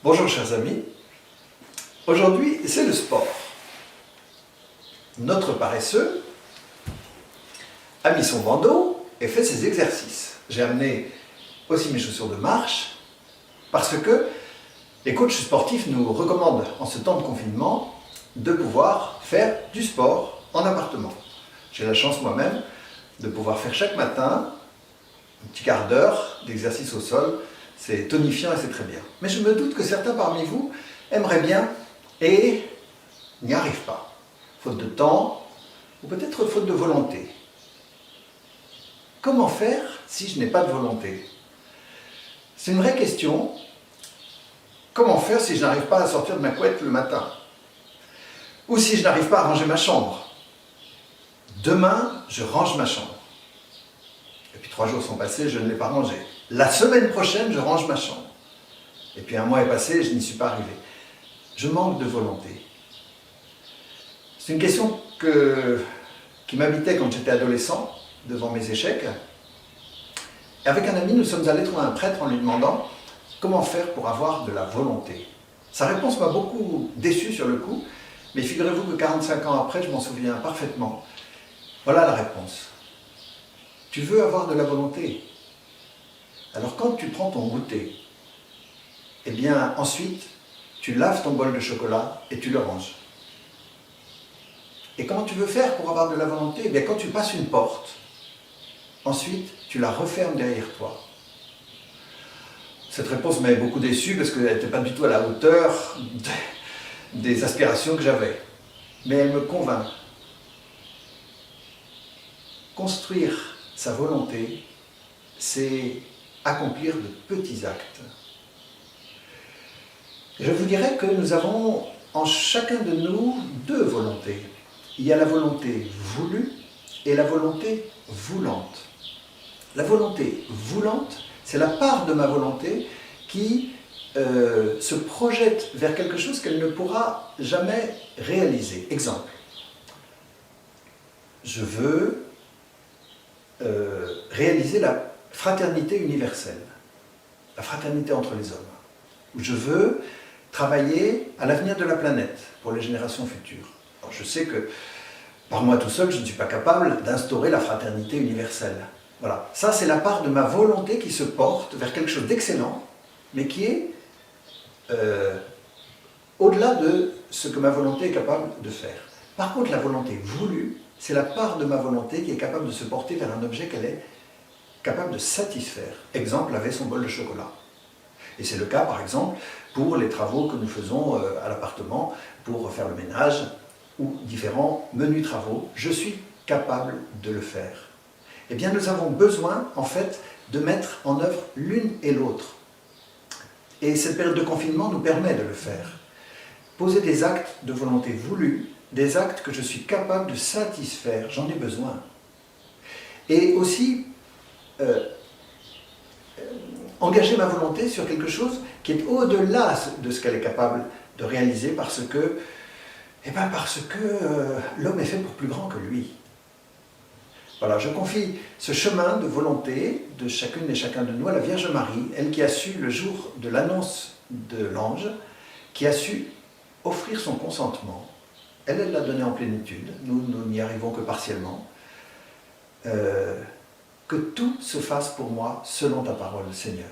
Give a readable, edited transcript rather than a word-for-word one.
Bonjour chers amis, aujourd'hui c'est le sport. Notre paresseux a mis son bandeau et fait ses exercices. J'ai amené aussi mes chaussures de marche parce que les coachs sportifs nous recommandent en ce temps de confinement de pouvoir faire du sport en appartement. J'ai la chance moi-même de pouvoir faire chaque matin un petit quart d'heure d'exercice au sol. C'est tonifiant et c'est très bien. Mais je me doute que certains parmi vous aimeraient bien et n'y arrivent pas. Faute de temps ou peut-être faute de volonté. Comment faire si je n'ai pas de volonté? C'est une vraie question. Comment faire si je n'arrive pas à sortir de ma couette le matin? Ou si je n'arrive pas à ranger ma chambre? Demain, je range ma chambre. Et puis 3 jours sont passés, je ne l'ai pas rangée. La semaine prochaine, je range ma chambre. Et puis 1 mois est passé et je n'y suis pas arrivé. Je manque de volonté. C'est une question qui m'habitait quand j'étais adolescent, devant mes échecs. Et avec un ami, nous sommes allés trouver un prêtre en lui demandant comment faire pour avoir de la volonté. Sa réponse m'a beaucoup déçu sur le coup, mais figurez-vous que 45 ans après, je m'en souviens parfaitement. Voilà la réponse. Tu veux avoir de la volonté? Alors quand tu prends ton goûter, eh bien ensuite, tu laves ton bol de chocolat et tu le ranges. Et comment tu veux faire pour avoir de la volonté? Eh bien quand tu passes une porte, ensuite tu la refermes derrière toi. Cette réponse m'avait beaucoup déçu parce qu'elle n'était pas du tout à la hauteur des aspirations que j'avais. Mais elle me convainc. Construire sa volonté, c'est accomplir de petits actes. Je vous dirais que nous avons en chacun de nous 2 volontés. Il y a la volonté voulue et la volonté voulante. La volonté voulante, c'est la part de ma volonté qui se projette vers quelque chose qu'elle ne pourra jamais réaliser. Exemple, je veux réaliser la fraternité universelle, la fraternité entre les hommes. Je veux travailler à l'avenir de la planète pour les générations futures. Alors je sais que par moi tout seul, je ne suis pas capable d'instaurer la fraternité universelle. Voilà, ça c'est la part de ma volonté qui se porte vers quelque chose d'excellent, mais qui est au-delà de ce que ma volonté est capable de faire. Par contre, la volonté voulue, c'est la part de ma volonté qui est capable de se porter vers un objet qu'elle est capable de satisfaire. Exemple, laver son bol de chocolat. Et c'est le cas, par exemple, pour les travaux que nous faisons à l'appartement, pour faire le ménage, ou différents menus travaux. Je suis capable de le faire. Eh bien, nous avons besoin, en fait, de mettre en œuvre l'une et l'autre. Et cette période de confinement nous permet de le faire. Poser des actes de volonté voulue, des actes que je suis capable de satisfaire, j'en ai besoin. Et aussi, engager ma volonté sur quelque chose qui est au-delà de ce qu'elle est capable de réaliser parce que l'homme est fait pour plus grand que lui. Voilà, je confie ce chemin de volonté de chacune et chacun de nous à la Vierge Marie, elle qui a su, le jour de l'annonce de l'ange, qui a su offrir son consentement. Elle l'a donné en plénitude, nous n'y arrivons que partiellement. Que tout se fasse pour moi selon ta parole, Seigneur.